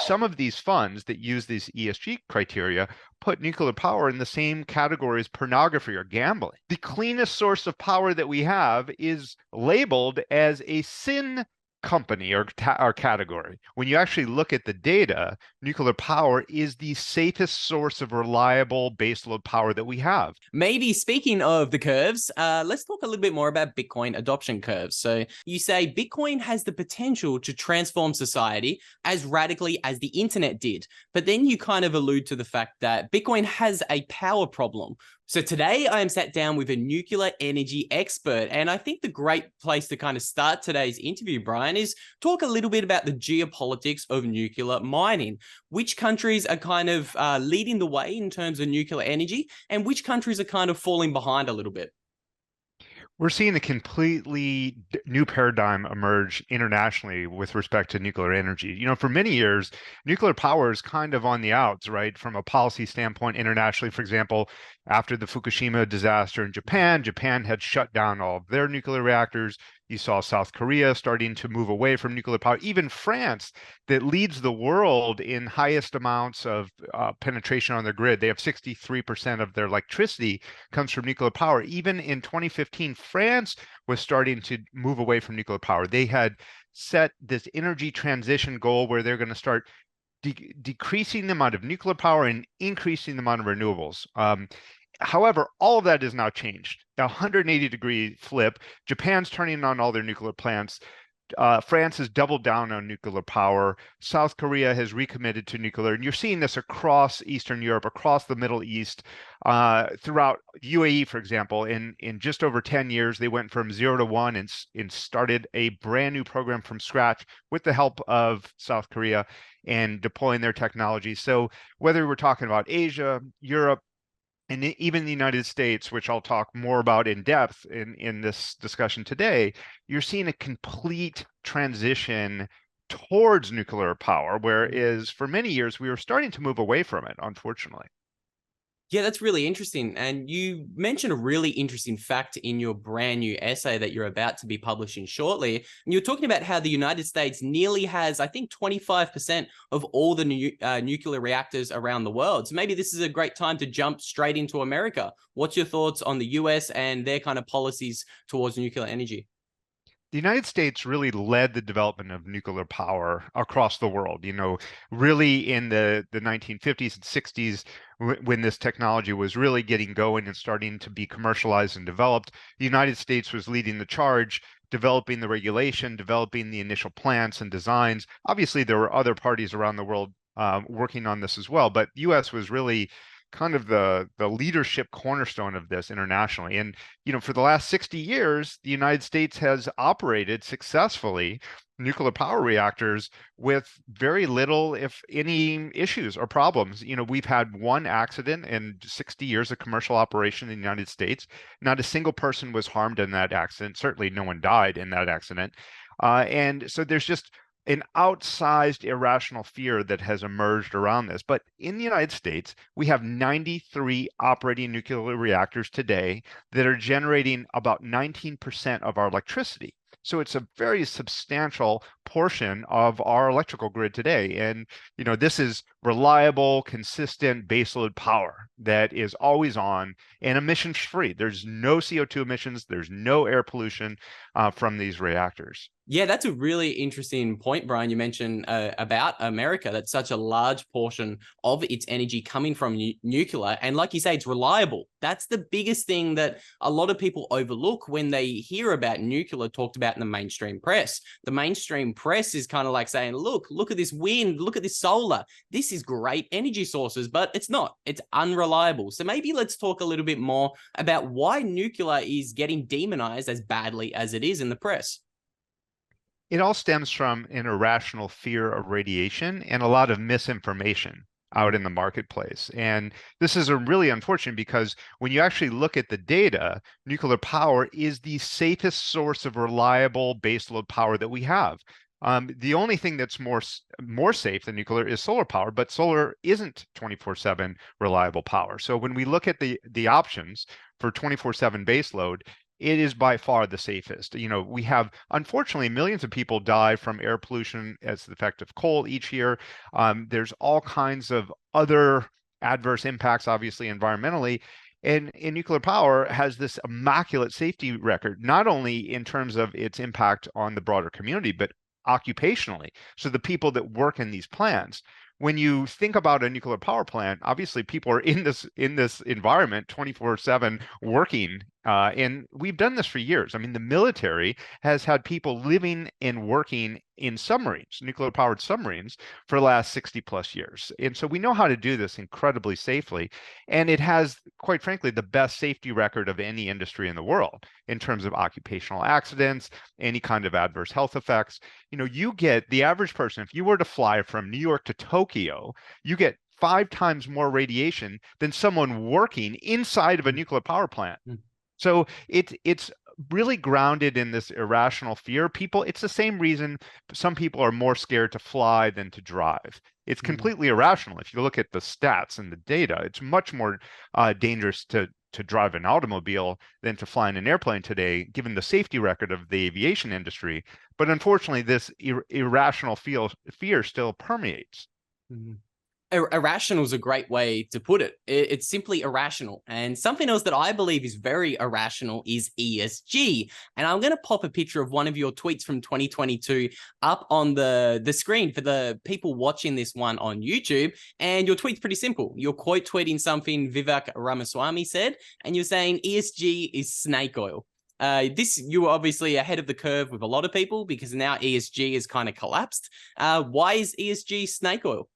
some of these funds that use these ESG criteria put nuclear power in the same category as pornography or gambling. The cleanest source of power that we have is labeled as a sin company or category. When you actually look at the data, nuclear power is the safest source of reliable baseload power that we have. Maybe speaking of the curves, let's talk a little bit more about Bitcoin adoption curves. So you say Bitcoin has the potential to transform society as radically as the internet did. But then you kind of allude to the fact that Bitcoin has a power problem. So today I am sat down with a nuclear energy expert, and I think the great place to kind of start today's interview, Brian, is talk a little bit about the geopolitics of nuclear mining. Which countries are kind of leading the way in terms of nuclear energy, and which countries are kind of falling behind a little bit? We're seeing a completely new paradigm emerge internationally with respect to nuclear energy. You know, for many years, nuclear power is kind of on the outs, right? From a policy standpoint, internationally, for example, after the Fukushima disaster in Japan, Japan had shut down all of their nuclear reactors. You saw South Korea starting to move away from nuclear power. Even France, that leads the world in highest amounts of penetration on their grid, they have 63% of their electricity comes from nuclear power. Even in 2015, France was starting to move away from nuclear power. They had set this energy transition goal where they're going to start decreasing the amount of nuclear power and increasing the amount of renewables. However, all of that has now changed. A 180-degree flip. Japan's turning on all their nuclear plants. France has doubled down on nuclear power. South Korea has recommitted to nuclear. And you're seeing this across Eastern Europe, across the Middle East, throughout UAE, for example. In just over 10 years, they went from 0 to 1 and started a brand new program from scratch with the help of South Korea and deploying their technology. So whether we're talking about Asia, Europe, and even the United States, which I'll talk more about in depth in this discussion today, you're seeing a complete transition towards nuclear power, whereas for many years we were starting to move away from it, unfortunately. Yeah, that's really interesting. And you mentioned a really interesting fact in your brand new essay that you're about to be publishing shortly. And you're talking about how the United States nearly has, I think, 25% of all the nuclear reactors around the world. So maybe this is a great time to jump straight into America. What's your thoughts on the US and their kind of policies towards nuclear energy? The United States really led the development of nuclear power across the world. You know, really in the 1950s and 60s, when this technology was really getting going and starting to be commercialized and developed, the United States was leading the charge, developing the regulation, developing the initial plans and designs. Obviously, there were other parties around the world working on this as well, but the U.S. was really kind of the leadership cornerstone of this internationally. And, you know, for the last 60 years, the United States has operated successfully nuclear power reactors with very little, if any, issues or problems. You know, we've had one accident in 60 years of commercial operation in the United States. Not a single person was harmed in that accident. Certainly no one died in that accident. And so there's just an outsized irrational fear that has emerged around this. But in the United States, we have 93 operating nuclear reactors today that are generating about 19% of our electricity. So it's a very substantial portion of our electrical grid today. And, you know, this is reliable, consistent baseload power that is always on and emissions free. There's no CO2 emissions. There's no air pollution from these reactors. Yeah, that's a really interesting point, Brian. You mentioned about America. That's such a large portion of its energy coming from nuclear. And like you say, it's reliable. That's the biggest thing that a lot of people overlook when they hear about nuclear talked about in the mainstream press. The mainstream press is kind of like saying, look at this wind, look at this solar. This is great energy sources, but it's not. It's unreliable. So maybe let's talk a little bit more about why nuclear is getting demonized as badly as it is in the press. It all stems from an irrational fear of radiation and a lot of misinformation out in the marketplace. And this is a really unfortunate because when you actually look at the data, nuclear power is the safest source of reliable baseload power that we have. The only thing that's more safe than nuclear is solar power, but solar isn't 24/7 reliable power. So when we look at the options for 24/7 baseload, it is by far the safest. We have, unfortunately, millions of people die from air pollution as the effect of coal each year. There's all kinds of other adverse impacts, obviously, environmentally. And nuclear power has this immaculate safety record, not only in terms of its impact on the broader community, but occupationally. So the people that work in these plants, when you think about a nuclear power plant, obviously people are in this environment 24/7 working, and we've done this for years. I mean, the military has had people living and working in submarines, nuclear powered submarines, for the last 60 plus years. And so we know how to do this incredibly safely. And it has, quite frankly, the best safety record of any industry in the world in terms of occupational accidents, any kind of adverse health effects. You get the average person, if you were to fly from New York to Tokyo, you get 5 times more radiation than someone working inside of a nuclear power plant. So it's really grounded in this irrational fear. It's the same reason some people are more scared to fly than to drive. It's completely irrational. If you look at the stats and the data, it's much more dangerous to drive an automobile than to fly in an airplane today, given the safety record of the aviation industry. But unfortunately, this irrational fear still permeates. Irrational is a great way to put it. It's simply irrational. And something else that I believe is very irrational is ESG. And I'm going to pop a picture of one of your tweets from 2022 up on the screen for the people watching this one on YouTube. And your tweet's pretty simple. You're quote tweeting something Vivek Ramaswamy said, and you're saying ESG is snake oil. You were obviously ahead of the curve with a lot of people because now ESG is kind of collapsed. Why is ESG snake oil?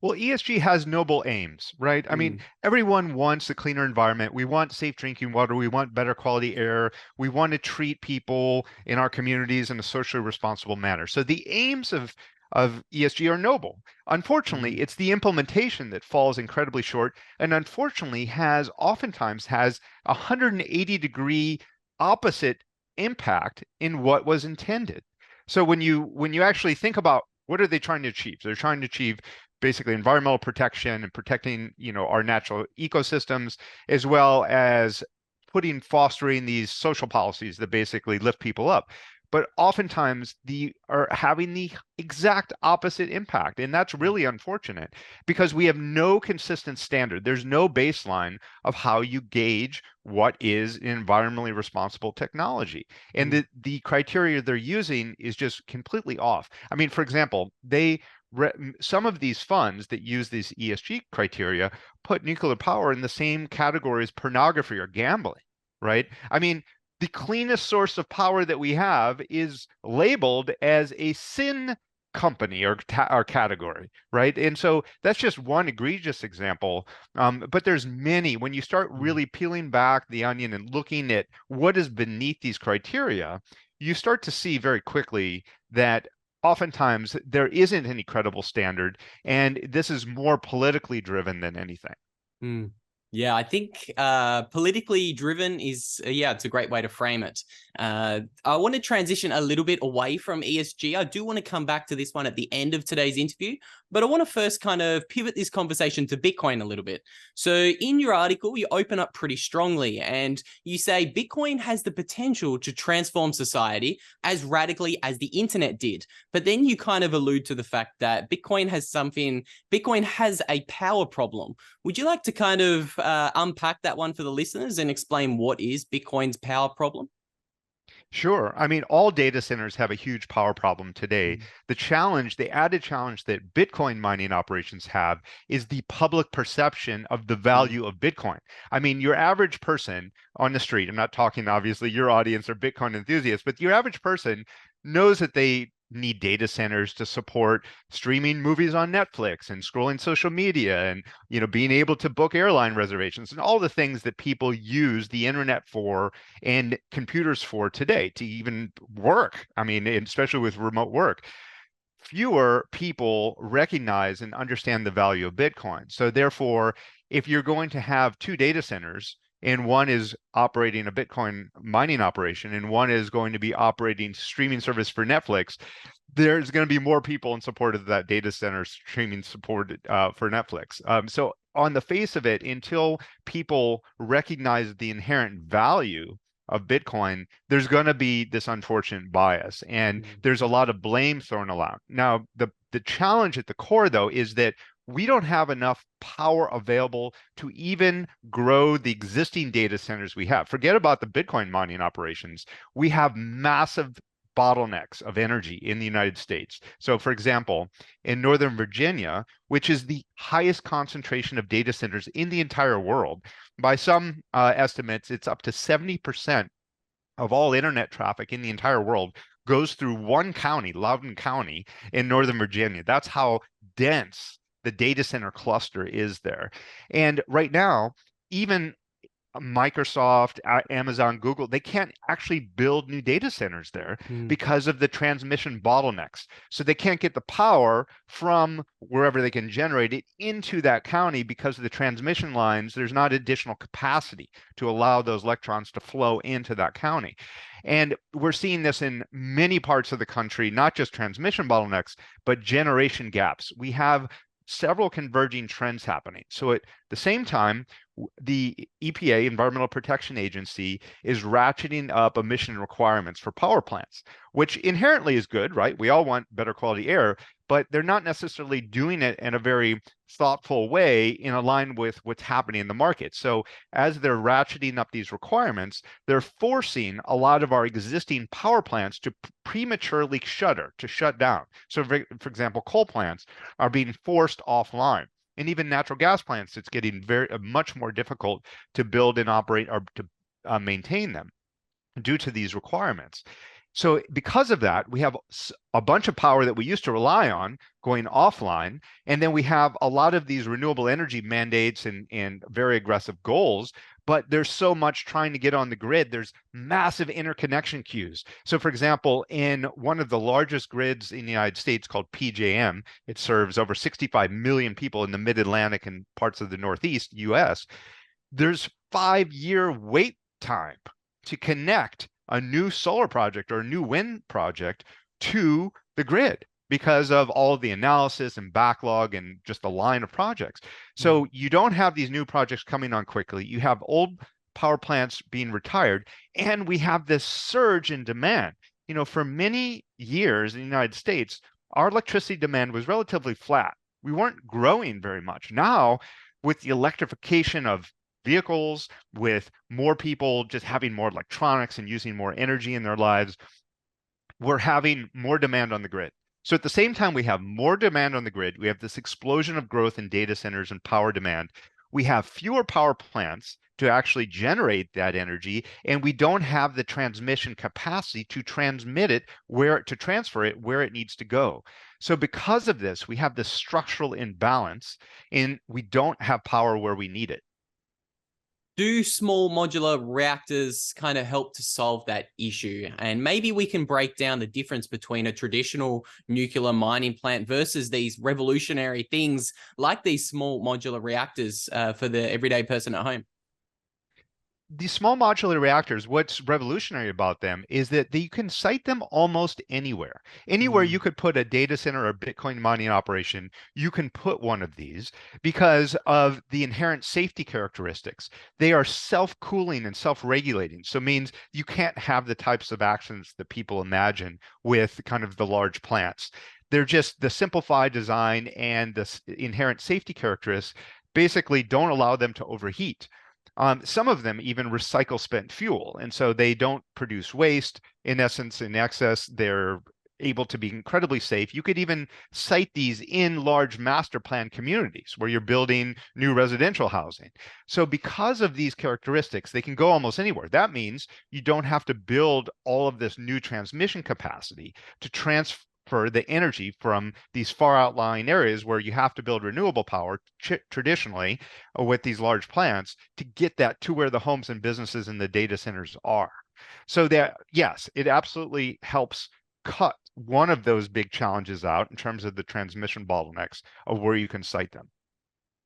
Well, ESG has noble aims, right? I mean, everyone wants a cleaner environment. We want safe drinking water. We want better quality air. We want to treat people in our communities in a socially responsible manner. So the aims of ESG are noble. Unfortunately, it's the implementation that falls incredibly short, and unfortunately oftentimes has a 180-degree opposite impact in what was intended. So when you actually think about what are they trying to achieve? They're trying to achieve basically environmental protection and protecting, our natural ecosystems, as well as fostering these social policies that basically lift people up. But oftentimes are having the exact opposite impact. And that's really unfortunate because we have no consistent standard. There's no baseline of how you gauge what is environmentally responsible technology. And the criteria they're using is just completely off. I mean, for example, some of these funds that use these ESG criteria put nuclear power in the same category as pornography or gambling, right? I mean, the cleanest source of power that we have is labeled as a sin company or category, right? And so that's just one egregious example. But there's many. When you start really peeling back the onion and looking at what is beneath these criteria, you start to see very quickly that oftentimes there isn't any credible standard, and this is more politically driven than anything. Yeah, I think politically driven is, it's a great way to frame it. I want to transition a little bit away from ESG. I do want to come back to this one at the end of today's interview, but I want to first kind of pivot this conversation to Bitcoin a little bit. So in your article, you open up pretty strongly and you say Bitcoin has the potential to transform society as radically as the internet did. But then you kind of allude to the fact that Bitcoin has a power problem. Would you like to kind of unpack that one for the listeners and explain what is Bitcoin's power problem? Sure. I mean, all data centers have a huge power problem today. The added challenge that Bitcoin mining operations have is the public perception of the value of Bitcoin. I mean, your average person on the street, I'm not talking obviously your audience or Bitcoin enthusiasts, but your average person knows that they need data centers to support streaming movies on Netflix and scrolling social media and being able to book airline reservations and all the things that people use the internet for and computers for today to even work. I mean, especially with remote work. Fewer people recognize and understand the value of Bitcoin. So therefore, if you're going to have 2 data centers and one is operating a Bitcoin mining operation and one is going to be operating streaming service for Netflix, there's going to be more people in support of that data center streaming support for Netflix. So on the face of it, until people recognize the inherent value of Bitcoin, there's going to be this unfortunate bias, and there's a lot of blame thrown around. Now, the challenge at the core, though, is that we don't have enough power available to even grow the existing data centers we have. Forget about the Bitcoin mining operations. We have massive bottlenecks of energy in the United States. So, for example, in Northern Virginia, which is the highest concentration of data centers in the entire world, by some estimates, it's up to 70% of all internet traffic in the entire world goes through one county, Loudoun County in Northern Virginia. That's how dense the data center cluster is there. And right now, even Microsoft, Amazon, Google, they can't actually build new data centers there because of the transmission bottlenecks. So they can't get the power from wherever they can generate it into that county because of the transmission lines. There's not additional capacity to allow those electrons to flow into that county. And we're seeing this in many parts of the country, not just transmission bottlenecks, but generation gaps. We have several converging trends happening. So at the same time, the EPA, Environmental Protection Agency, is ratcheting up emission requirements for power plants, which inherently is good, right? We all want better quality air, but they're not necessarily doing it in a very thoughtful way in line with what's happening in the market. So as they're ratcheting up these requirements, they're forcing a lot of our existing power plants to prematurely shut down. So for example, coal plants are being forced offline. And even natural gas plants, it's getting much more difficult to build and operate or to maintain them due to these requirements. So because of that, we have a bunch of power that we used to rely on going offline. And then we have a lot of these renewable energy mandates and very aggressive goals, but there's so much trying to get on the grid. There's massive interconnection queues. So for example, in one of the largest grids in the United States called PJM, it serves over 65 million people in the mid-Atlantic and parts of the Northeast US. There's 5-year wait time to connect a new solar project or a new wind project to the grid because of all of the analysis and backlog and just the line of projects. So you don't have these new projects coming on quickly. You have old power plants being retired, and we have this surge in demand. You know, for many years in the United States, our electricity demand was relatively flat. We weren't growing very much. Now, with the electrification of vehicles, with more people just having more electronics and using more energy in their lives, we're having more demand on the grid. So at the same time, we have more demand on the grid. We have this explosion of growth in data centers and power demand. We have fewer power plants to actually generate that energy, and we don't have the transmission capacity to transmit it to transfer it where it needs to go. So because of this, we have this structural imbalance, and we don't have power where we need it. Do small modular reactors kind of help to solve that issue? And maybe we can break down the difference between a traditional nuclear mining plant versus these revolutionary things like these small modular reactors for the everyday person at home. These small modular reactors, what's revolutionary about them is that you can site them almost anywhere. Anywhere you could put a data center or Bitcoin mining operation, you can put one of these because of the inherent safety characteristics. They are self-cooling and self-regulating. So it means you can't have the types of actions that people imagine with kind of the large plants. They're just the simplified design and the inherent safety characteristics basically don't allow them to overheat. Some of them even recycle spent fuel, and so they don't produce waste. In essence, in excess, they're able to be incredibly safe. You could even site these in large master plan communities where you're building new residential housing. So because of these characteristics, they can go almost anywhere. That means you don't have to build all of this new transmission capacity to transfer the energy from these far outlying areas where you have to build renewable power traditionally with these large plants to get that to where the homes and businesses and the data centers are. So that, yes, it absolutely helps cut one of those big challenges out in terms of the transmission bottlenecks of where you can site them.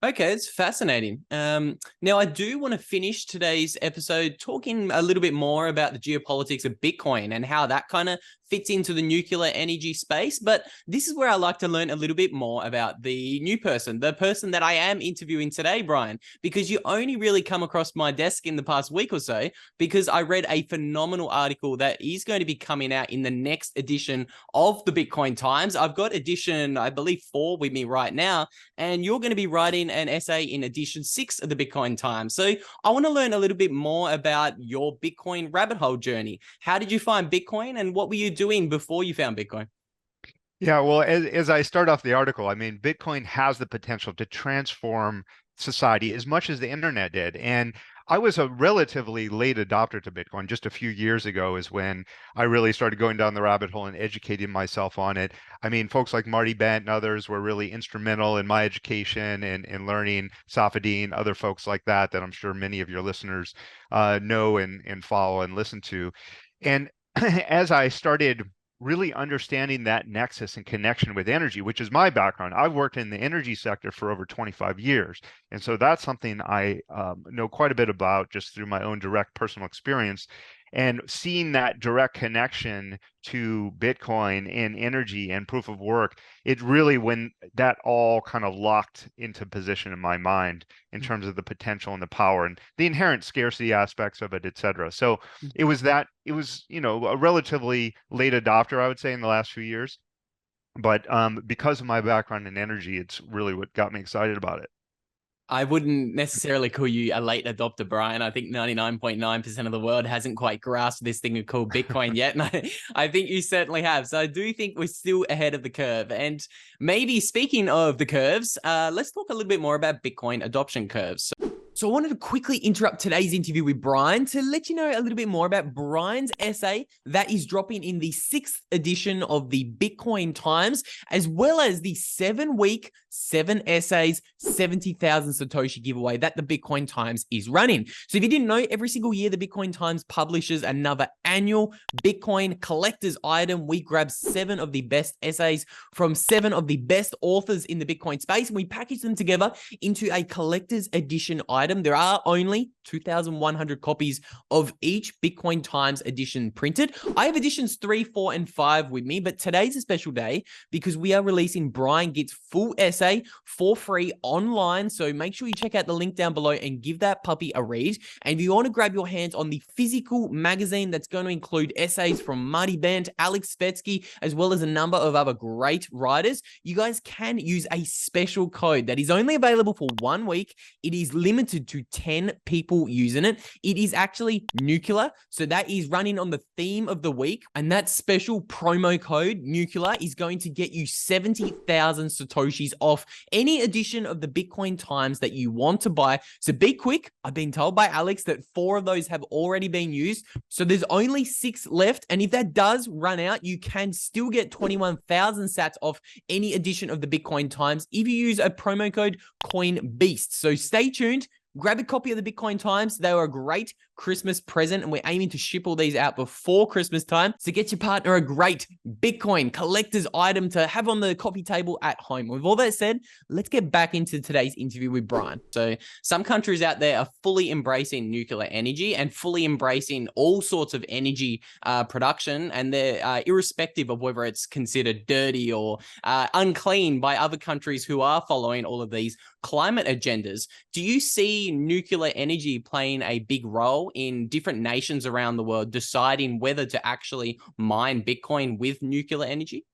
Okay, it's fascinating. Now, I do want to finish today's episode talking a little bit more about the geopolitics of Bitcoin and how that kind of fits into the nuclear energy space. But this is where I like to learn a little bit more about the new person, the person that I am interviewing today, Brian, because you only really come across my desk in the past week or so because I read a phenomenal article that is going to be coming out in the next edition of the Bitcoin Times. I've got edition, I believe, 4 with me right now, and you're going to be writing an essay in edition 6 of the Bitcoin Times. So I want to learn a little bit more about your Bitcoin rabbit hole journey. How did you find Bitcoin, and what were you doing before you found Bitcoin? Yeah, well, as I start off the article, I mean, Bitcoin has the potential to transform society as much as the internet did. And I was a relatively late adopter to Bitcoin. Just a few years ago is when I really started going down the rabbit hole and educating myself on it. I mean, folks like Marty Bent and others were really instrumental in my education and learning, Safadine, other folks like that, that I'm sure many of your listeners know and follow and listen to. And as I started really understanding that nexus and connection with energy, which is my background. I've worked in the energy sector for over 25 years. And so that's something I know quite a bit about just through my own direct personal experience. And seeing that direct connection to Bitcoin and energy and proof of work, it really, when that all kind of locked into position in my mind in terms of the potential and the power and the inherent scarcity aspects of it, et cetera. So it was, a relatively late adopter, I would say, in the last few years. But because of my background in energy, it's really what got me excited about it. I wouldn't necessarily call you a late adopter, Brian. I think 99.9% of the world hasn't quite grasped this thing called Bitcoin yet. And I think you certainly have. So I do think we're still ahead of the curve. And maybe speaking of the curves, let's talk a little bit more about Bitcoin adoption curves. So I wanted to quickly interrupt today's interview with Brian to let you know a little bit more about Brian's essay that is dropping in the 6th edition of the Bitcoin Times, as well as the 7-week, 7 essays, 70,000 Satoshi giveaway that the Bitcoin Times is running. So if you didn't know, every single year, the Bitcoin Times publishes another annual Bitcoin collector's item. We grab 7 of the best essays from 7 of the best authors in the Bitcoin space, and we package them together into a collector's edition item. There are only 2,100 copies of each Bitcoin Times edition printed. I have editions 3, 4, and 5 with me, but today's a special day because we are releasing Brian Gitt's full essay for free online. So make sure you check out the link down below and give that puppy a read. And if you want to grab your hands on the physical magazine that's going to include essays from Marty Bent, Alex Svetsky, as well as a number of other great writers, you guys can use a special code that is only available for 1 week. It is limited to 10 people using it. It is actually nuclear. So that is running on the theme of the week. And that special promo code, nuclear, is going to get you 70,000 Satoshis off any edition of the Bitcoin Times that you want to buy. So be quick. I've been told by Alex that 4 of those have already been used. So there's only 6 left. And if that does run out, you can still get 21,000 sats off any edition of the Bitcoin Times if you use a promo code CoinBeast. So stay tuned. Grab a copy of the Bitcoin Times. They are a great Christmas present, and we're aiming to ship all these out before Christmas time. So get your partner a great Bitcoin collector's item to have on the coffee table at home. With all that said, let's get back into today's interview with Brian. So some countries out there are fully embracing nuclear energy and fully embracing all sorts of energy production, and they're irrespective of whether it's considered dirty or unclean by other countries who are following all of these climate agendas. Do you see nuclear energy playing a big role in different nations around the world deciding whether to actually mine Bitcoin with nuclear energy?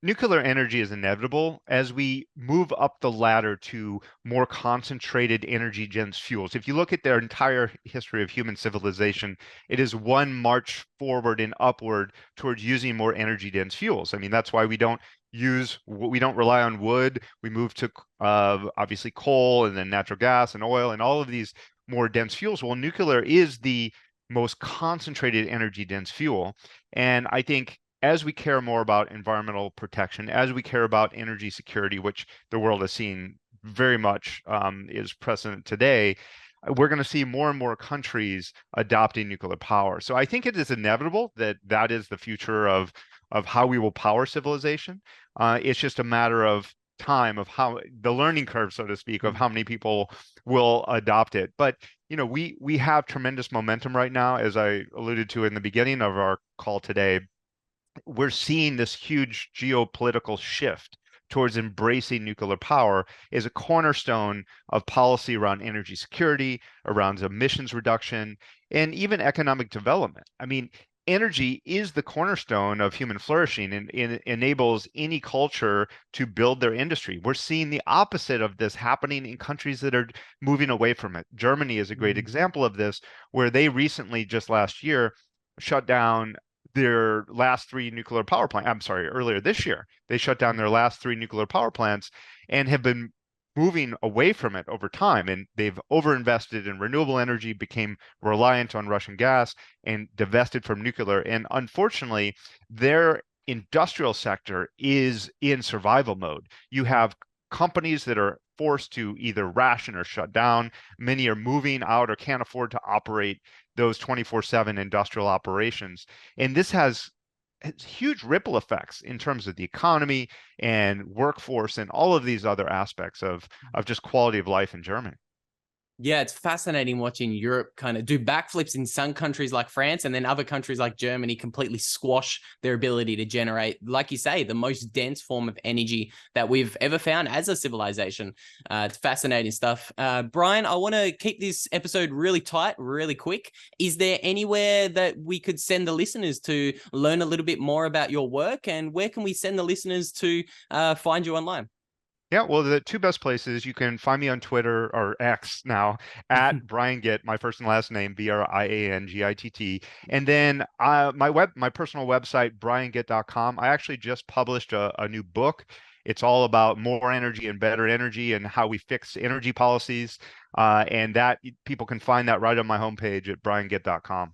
Nuclear energy is inevitable as we move up the ladder to more concentrated energy dense fuels. If you look at their entire history of human civilization, it is one march forward and upward towards using more energy dense fuels. I mean, that's why we don't rely on wood. We move to obviously coal and then natural gas and oil and all of these more dense fuels. Well, nuclear is the most concentrated energy dense fuel. And I think as we care more about environmental protection, as we care about energy security, which the world has seen very much is precedent today, we're going to see more and more countries adopting nuclear power. So I think it is inevitable that that is the future of how we will power civilization. It's just a matter of time, of how the learning curve, so to speak, of how many people will adopt it. But you know, we have tremendous momentum right now, as I alluded to in the beginning of our call today. we're seeing this huge geopolitical shift towards embracing nuclear power as a cornerstone of policy around energy security, around emissions reduction, and even economic development. I mean, energy is the cornerstone of human flourishing and enables any culture to build their industry. We're seeing the opposite of this happening in countries that are moving away from it. Germany is a great Mm. example of this, where they recently, just last year, shut down their last three nuclear power plants. I'm sorry, earlier this year, they shut down their last three nuclear power plants and have been moving away from it over time. And they've overinvested in renewable energy, became reliant on Russian gas, and divested from nuclear. And unfortunately, their industrial sector is in survival mode. You have companies that are forced to either ration or shut down. Many are moving out or can't afford to operate those 24/7 industrial operations. And this has huge ripple effects in terms of the economy and workforce and all of these other aspects of just quality of life in Germany. Yeah, it's fascinating watching Europe kind of do backflips in some countries like France, and then other countries like Germany completely squash their ability to generate, like you say, the most dense form of energy that we've ever found as a civilization. It's fascinating stuff. Brian, I want to keep this episode really tight, really quick. Is there anywhere that we could send the listeners to learn a little bit more about your work, and where can we send the listeners to find you online? Yeah, well, the two best places you can find me on Twitter or X now at Brian Gitt, my first and last name, BrianGitt. And then my personal website, briangitt.com. I actually just published a new book. It's all about more energy and better energy and how we fix energy policies. And that people can find that right on my homepage at briangitt.com.